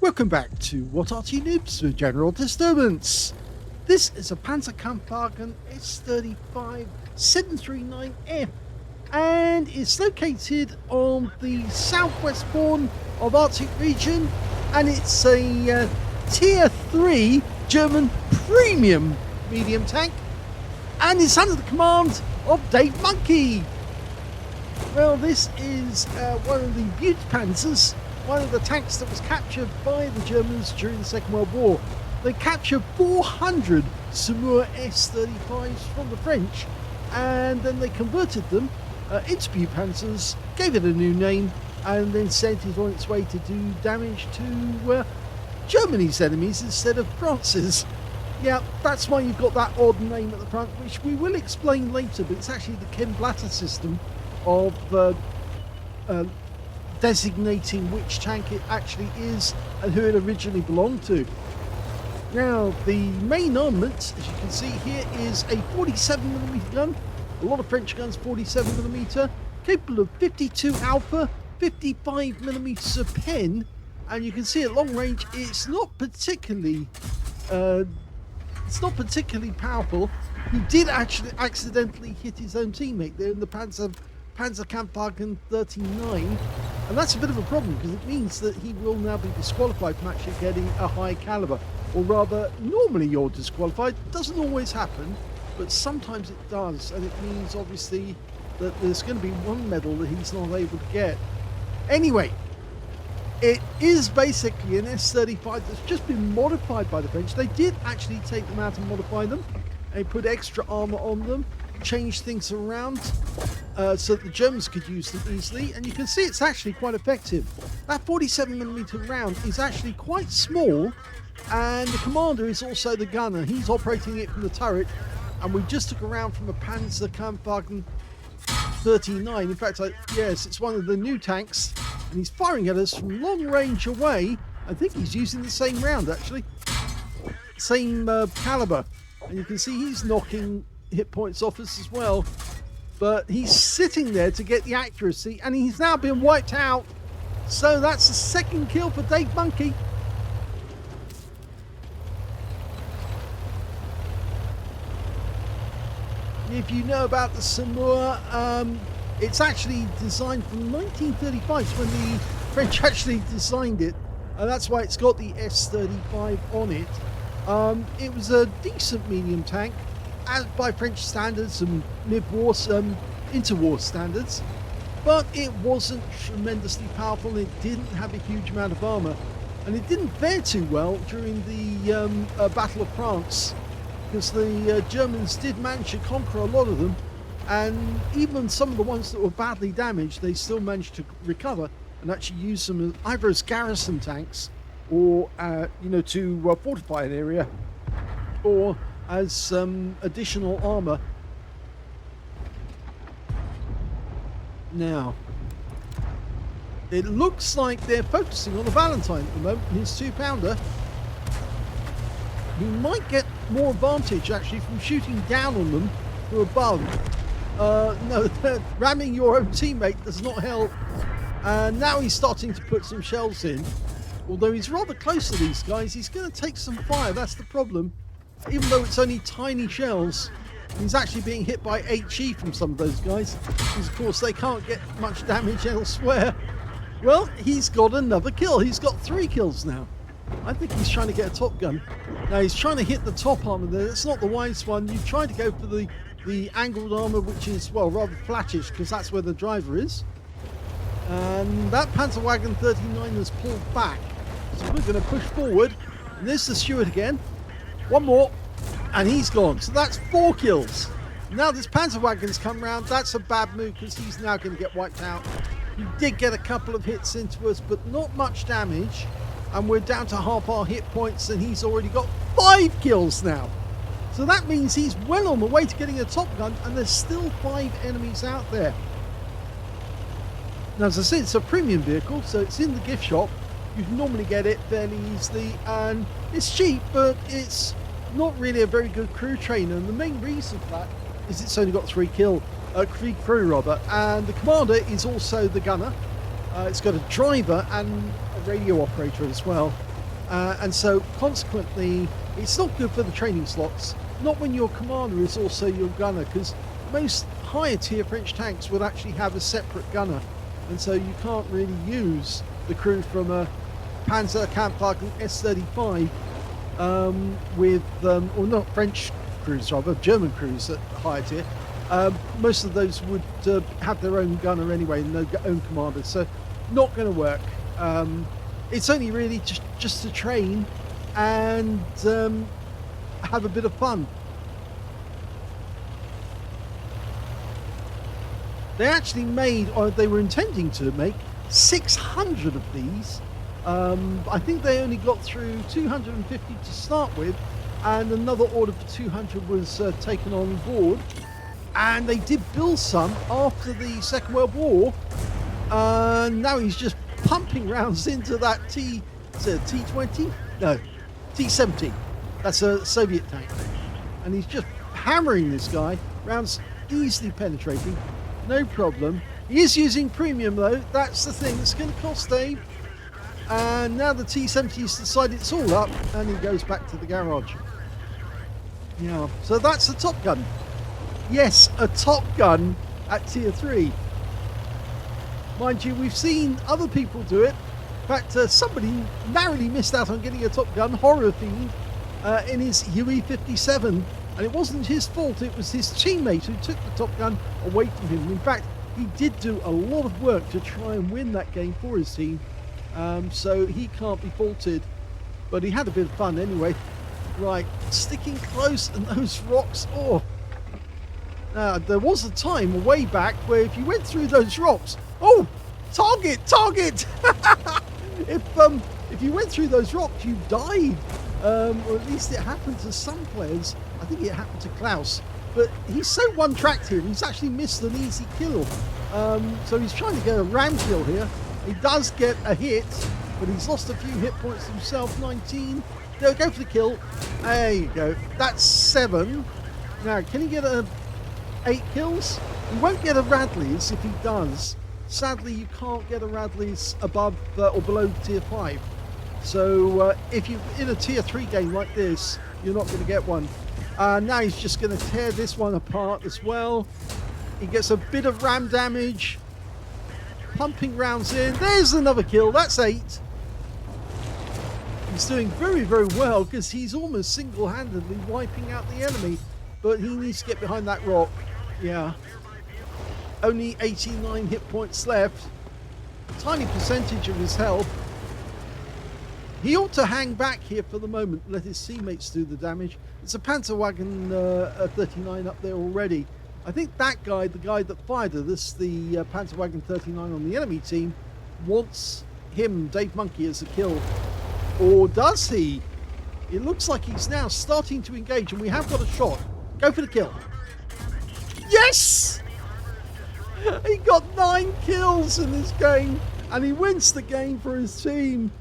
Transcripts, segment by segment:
Welcome back to What Arty Noobs for General Disturbance. This is a Pz.Kpfw S35 739F and it's located on the southwest corner of Arctic region, and it's a tier 3 German premium medium tank, and it's under the command of DaVinci. Well, this is one of the Panzers, one of the tanks that was captured by the Germans during the Second World War. They captured 400 Shure S35s from the French, and then they converted them into Panzers, gave it a new name, and then sent it on its way to do damage to Germany's enemies instead of France's. Yeah, that's why you've got that odd name at the front, which we will explain later, but it's actually the Ken Blatter system of designating which tank it actually is and who it originally belonged to. Now, the main armament, as you can see here, is a 47mm gun. A lot of French guns 47mm, capable of 52 alpha, 55mm of pen, and you can see at long range it's not particularly powerful. He did actually accidentally hit his own teammate there in the Pz.Kpfw 39, and that's a bit of a problem because it means that he will now be disqualified from actually getting a high caliber, or rather, normally you're disqualified. Doesn't always happen, but sometimes it does, and it means obviously that there's going to be one medal that he's not able to get. Anyway, it is basically an S35 that's just been modified by the French. They did actually take them out and modify them. They put extra armor on them, change things around so that the Germans could use them easily, and you can see it's actually quite effective. That 47mm round is actually quite small, and the commander is also the gunner. He's operating it from the turret, and we just took a round from a Pz.Kpfw 39. In fact, yes, it's one of the new tanks, and he's firing at us from long range away. I think he's using the same round, actually, same caliber, and you can see he's knocking hit points off us as well, but he's sitting there to get the accuracy, and he's now been wiped out. So that's the second kill for DaVinci. If you know about the Shure, it's actually designed from 1935, when the French actually designed it, and that's why it's got the S35 on it. It was a decent medium tank, as by French standards and mid-war, interwar standards, but it wasn't tremendously powerful. It didn't have a huge amount of armor, and it didn't fare too well during the Battle of France, because the Germans did manage to conquer a lot of them, and even some of the ones that were badly damaged, they still managed to recover and actually use them as either as garrison tanks, or to fortify an area, or as additional armor. Now, it looks like they're focusing on the Valentine at the moment, his 2-pounder. He might get more advantage actually from shooting down on them from above. No, ramming your own teammate does not help. And now he's starting to put some shells in. Although he's rather close to these guys, he's going to take some fire. That's the problem. Even though it's only tiny shells, he's actually being hit by HE from some of those guys, because of course they can't get much damage elsewhere. Well, he's got another kill. He's got 3 kills now. I think he's trying to get a top gun. Now he's trying to hit the top armor there. That's not the wise one. You try to go for the angled armor, which is, well, rather flattish, because that's where the driver is. And that Panzerwagen 39 has pulled back. So we're going to push forward. And there's the Steward again. One more, and he's gone. So that's 4 kills. Now this Panzerwagen's come round. That's a bad move, because he's now going to get wiped out. He did get a couple of hits into us, but not much damage. And we're down to half our hit points, and he's already got 5 kills now. So that means he's well on the way to getting a top gun, and there's still 5 enemies out there. Now, as I said, it's a premium vehicle, so it's in the gift shop. You can normally get it fairly easily, and it's cheap, but it's not really a very good crew trainer. And the main reason for that is it's only got 3 crew, and the commander is also the gunner. It's got a driver and a radio operator as well. And so consequently, it's not good for the training slots. Not when your commander is also your gunner, because most higher tier French tanks would actually have a separate gunner. And so you can't really use the crew from a Pz.Kpfw S35 with, or not French crews, rather, German crews at higher tier. Most of those would have their own gunner anyway, and no own commander, so not going to work. It's only really just to train and have a bit of fun. They actually made, or they were intending to make, 600 of these. I think they only got through 250 to start with, and another order for 200 was taken on board. And they did build some after the Second World War. Now he's just pumping rounds into that T20? No, T70. That's a Soviet tank. And he's just hammering this guy. Rounds easily penetrating. No problem. He is using premium though. That's the thing that's going to cost Dave. And now the T70's decided it's all up, and he goes back to the garage. Yeah, so that's a Top Gun. Yes, a Top Gun at tier 3. Mind you, we've seen other people do it. In fact, somebody narrowly missed out on getting a Top Gun, horror themed, in his UE57. And it wasn't his fault, it was his teammate who took the Top Gun away from him. In fact, he did do a lot of work to try and win that game for his team. So he can't be faulted. But he had a bit of fun anyway. Right, sticking close, and those rocks, oh. There was a time way back where if you went through those rocks, oh, target! If you went through those rocks, you died. Or at least it happened to some players. I think it happened to Klaus. But he's so one-tracked here, he's actually missed an easy kill. So he's trying to get a ram kill here. He does get a hit, but he's lost a few hit points himself. 19. There, go for the kill. There you go. That's 7. Now, can he get 8 kills? He won't get a Radley's if he does. Sadly, you can't get a Radley's above or below tier 5. So if you're in a tier 3 game like this, you're not going to get one. Now he's just going to tear this one apart as well. He gets a bit of ram damage. Pumping rounds in. There's another kill. That's 8. He's doing very, very well because he's almost single-handedly wiping out the enemy. But he needs to get behind that rock. Yeah. Only 89 hit points left. Tiny percentage of his health. He ought to hang back here for the moment, let his teammates do the damage. It's a Panzerwagen 39 up there already. I think that guy, the guy that fired at us, the Panzerwagen 39 on the enemy team, wants him, Dave Monkey, as a kill. Or does he? It looks like he's now starting to engage, and we have got a shot. Go for the kill. Yes! He got 9 kills in this game, and he wins the game for his team.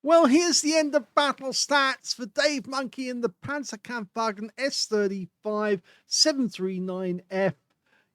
Well, here's the end of battle stats for Dave Monkey in the Pz.Kpfw S35 739F.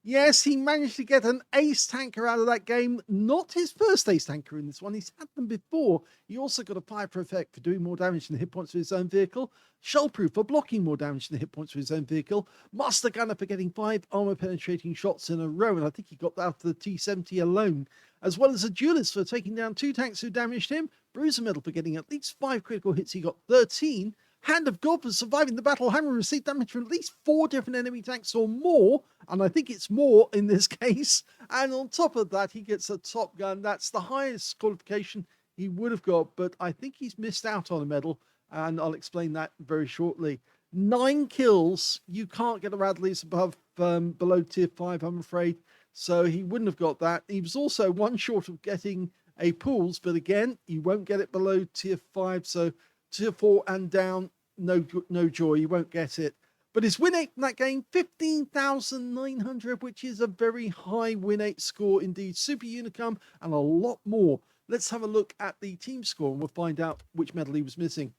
Yes, he managed to get an ace tanker out of that game. Not his first ace tanker in this one. He's had them before. He also got a fire effect for doing more damage than the hit points of his own vehicle. Shellproof for blocking more damage than the hit points of his own vehicle. Master Gunner for getting 5 armor penetrating shots in a row. And I think he got that after the T70 alone. As well as a duelist for taking down 2 tanks who damaged him. Bruiser Medal for getting at least 5 critical hits. He got 13. Hand of God for surviving the battle. Hammer received damage from at least 4 different enemy tanks or more. And I think it's more in this case. And on top of that, he gets a Top Gun. That's the highest qualification he would have got. But I think he's missed out on a medal. And I'll explain that very shortly. 9 kills. You can't get a Radley's above below tier 5, I'm afraid. So he wouldn't have got that. He was also 1 short of getting a pools. But again, you won't get it below tier 5. So tier 4 and down, no joy, you won't get it. But his win rate from that game, 15,900, which is a very high win rate score indeed. Super Unicum and a lot more. Let's have a look at the team score and we'll find out which medal he was missing.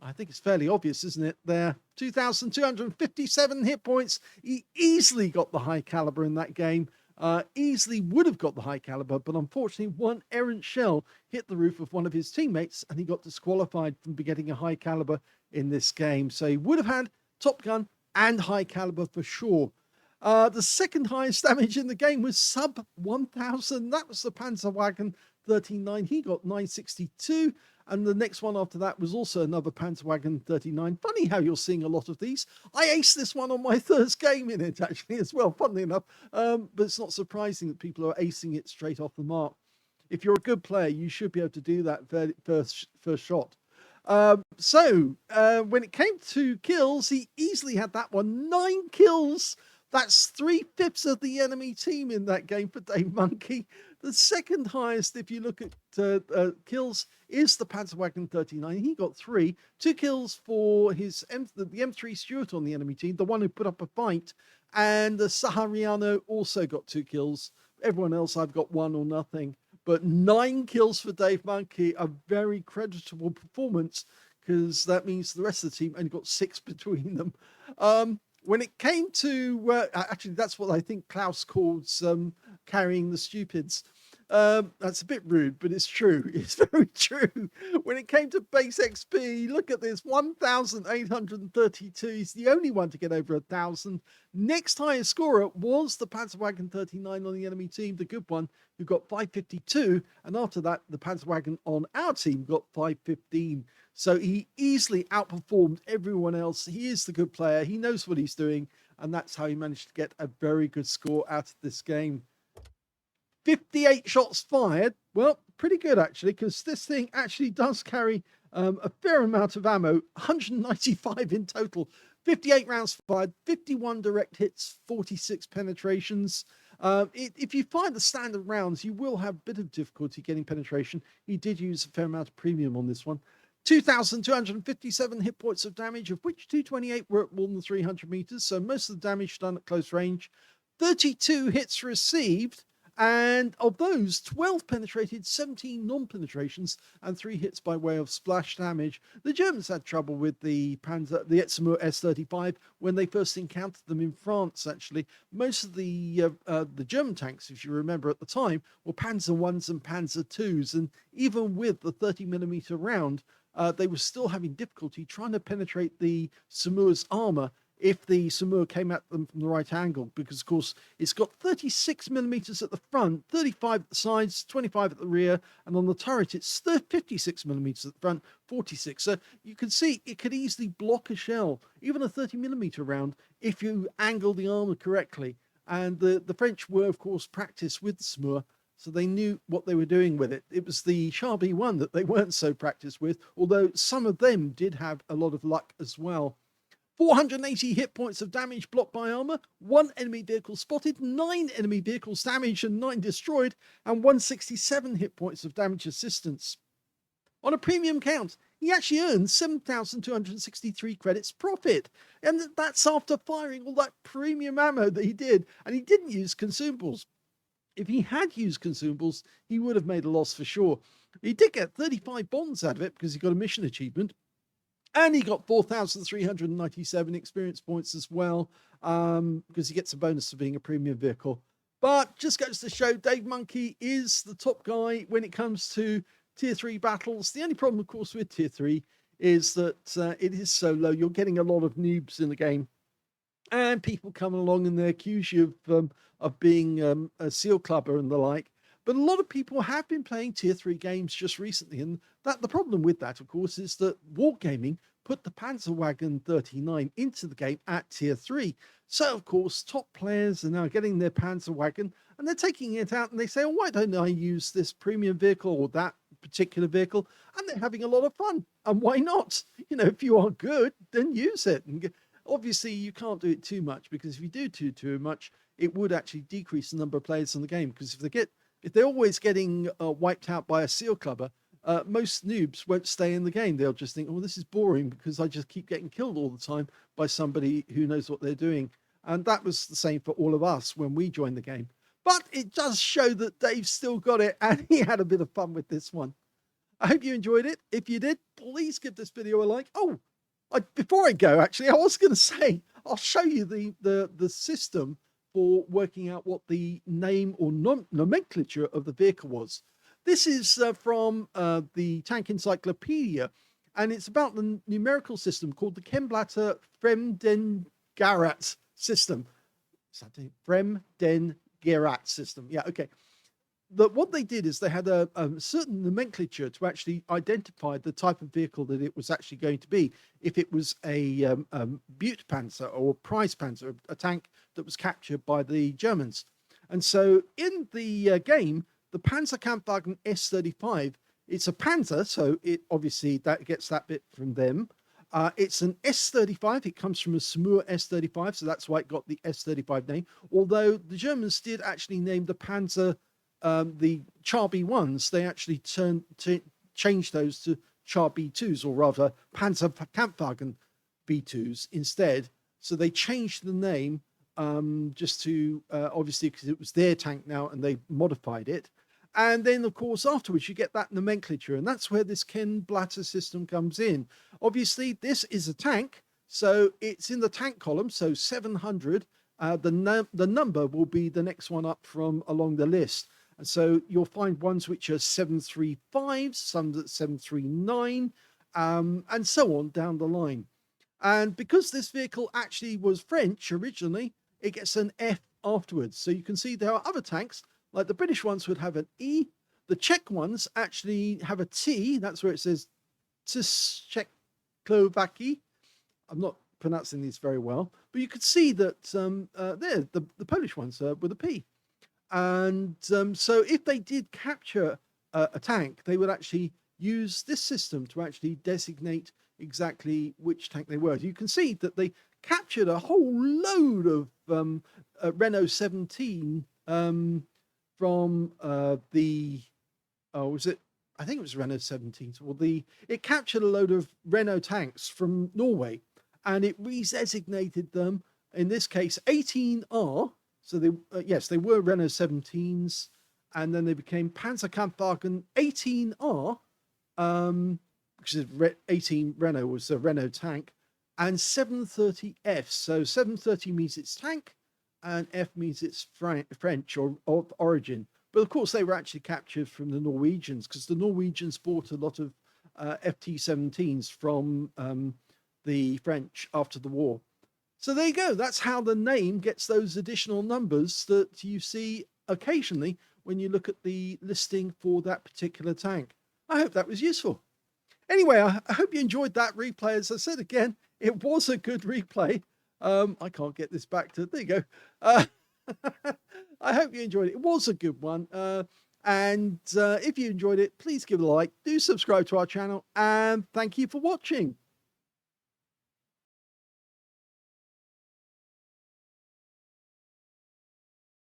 I think it's fairly obvious, isn't it? There, 2,257 hit points. He easily got the high caliber in that game. easily would have got the high caliber, but unfortunately one errant shell hit the roof of one of his teammates and he got disqualified from getting a high caliber in this game. So he would have had top gun and high caliber for sure. The second highest damage in the game was sub 1000. That was the Panzerwagen 39. He got 962. And the next one after that was also another Panzerwagen 39. Funny how you're seeing a lot of these. I aced this one on my first game in it, actually, as well, funnily enough. But it's not surprising that people are acing it straight off the mark. If you're a good player, you should be able to do that first shot. When it came to kills, he easily had that one. 9 kills. That's 3/5 of the enemy team in that game for Dave Monkey. The second highest, if you look at kills, is the Panzerwagen 39. He got 3. 2 kills for his the M3 Stuart on the enemy team, the one who put up a fight. And the Sahariano also got 2 kills. Everyone else, I've got 1 or nothing. But 9 kills for Dave Monkey, a very creditable performance, because that means the rest of the team only got 6 between them. When it came to, actually, that's what I think Klaus calls carrying the stupids. That's a bit rude, but it's true. It's very true. When it came to base XP, look at this, 1,832. He's the only one to get over 1,000. Next highest scorer was the Panzerwagen 39 on the enemy team, the good one, who got 552. And after that, the Panzerwagen on our team got 515. So he easily outperformed everyone else. He is the good player. He knows what he's doing. And that's how he managed to get a very good score out of this game. 58 shots fired. Well, pretty good, actually, because this thing actually does carry a fair amount of ammo. 195 in total. 58 rounds fired, 51 direct hits, 46 penetrations. If you find the standard rounds, you will have a bit of difficulty getting penetration. He did use a fair amount of premium on this one. 2,257 hit points of damage, of which 228 were at more than 300 meters. So most of the damage done at close range. 32 hits received. And of those, 12 penetrated, 17 non-penetrations, and 3 hits by way of splash damage. The Germans had trouble with the S35 when they first encountered them in France, actually. Most of the German tanks, if you remember at the time, were Panzer 1s and Panzer 2s. And even with the 30mm round, they were still having difficulty trying to penetrate the Samur's armor if the Samur came at them from the right angle, because of course it's got 36mm at the front, 35 at the sides, 25 at the rear, and on the turret it's 56mm at the front, 46. So you can see it could easily block a shell, even a 30mm round, if you angle the armor correctly. And the French were of course practiced with the Samur, so they knew what they were doing with it. It was the Char B1 that they weren't so practiced with, although some of them did have a lot of luck as well. 480 hit points of damage blocked by armor, 1 enemy vehicle spotted, 9 enemy vehicles damaged and 9 destroyed, and 167 hit points of damage assistance. On a premium count, he actually earned 7,263 credits profit, and that's after firing all that premium ammo that he did, and he didn't use consumables. If he had used consumables, he would have made a loss for sure. He did get 35 bonds out of it because he got a mission achievement. And he got 4,397 experience points as well, because he gets a bonus for being a premium vehicle. But just goes to show Dave Monkey is the top guy when it comes to Tier 3 battles. The only problem, of course, with Tier 3 is that it is so low. You're getting a lot of noobs in the game. And people come along and they accuse you of being a seal clubber and the like. But a lot of people have been playing Tier 3 games just recently, and the problem with that, of course, is that Wargaming put the Panzerwagen 39 into the game at Tier 3. So, of course, top players are now getting their Panzerwagen, and they're taking it out, and they say, oh, why don't I use this premium vehicle or that particular vehicle? And they're having a lot of fun. And why not? You know, if you are good, then use it. And obviously, you can't do it too much, because if you do too much, it would actually decrease the number of players in the game, because if they're always getting wiped out by a seal clubber, most noobs won't stay in the game. They'll just think, oh, this is boring because I just keep getting killed all the time by somebody who knows what they're doing. And that was the same for all of us when we joined the game. But it does show that Dave still got it, and he had a bit of fun with this one. I hope you enjoyed it. If you did, please give this video a like. Oh, before I go, actually, I was going to say, I'll show you the system for working out what the name or nomenclature of the vehicle was. This is from the Tank Encyclopedia, and it's about the numerical system called the Kemblatter Fremdengarat system. Fremdengarat system. Yeah, okay. What they did is they had a certain nomenclature to actually identify the type of vehicle that it was actually going to be. If it was a Butpanzer or a prize panzer, a tank that was captured by the Germans. And so in the game, the Pz.Kpfw S35, it's a Panzer, so it obviously that gets that bit from them. It's an S35. It comes from a Smur S35, so that's why it got the S35 name. Although the Germans did actually name the Panzer, the Char B1s, they actually changed those to Char B2s, or rather Panzerkampfwagen B2s instead. So they changed the name just to, obviously, because it was their tank now and they modified it. And then, of course, afterwards, you get that nomenclature, and that's where this Kemblatter system comes in. Obviously, this is a tank, so it's in the tank column, so 700. The number will be the next one up from along the list. And so you'll find ones which are 735s, some that 739, and so on down the line. And because this vehicle actually was French originally, it gets an F afterwards. So you can see there are other tanks, like the British ones would have an E. The Czech ones actually have a T. That's where it says Pz.Kpfw. I'm not pronouncing these very well, but you could see that there, the Polish ones with a P. And so if they did capture a tank, they would actually use this system to actually designate exactly which tank they were. You can see that they captured a whole load of Renault 17 from the, was it? I think it was Renault 17. Well, it captured a load of Renault tanks from Norway, and it redesignated them, in this case, 18R. So they, yes, they were Renault 17s, and then they became Panzerkampfwagen 18R, which is 18 Renault was a Renault tank, and 730F. So 730 means it's tank, and F means it's French or of origin. But of course, they were actually captured from the Norwegians, because the Norwegians bought a lot of FT-17s from the French after the war. So there you go. That's how the name gets those additional numbers that you see occasionally when you look at the listing for that particular tank. I hope that was useful. Anyway, I hope you enjoyed that replay. As I said again, it was a good replay. I can't get this back to, there you go. I hope you enjoyed it. It was a good one. And if you enjoyed it, please give it a like. Do subscribe to our channel. And thank you for watching.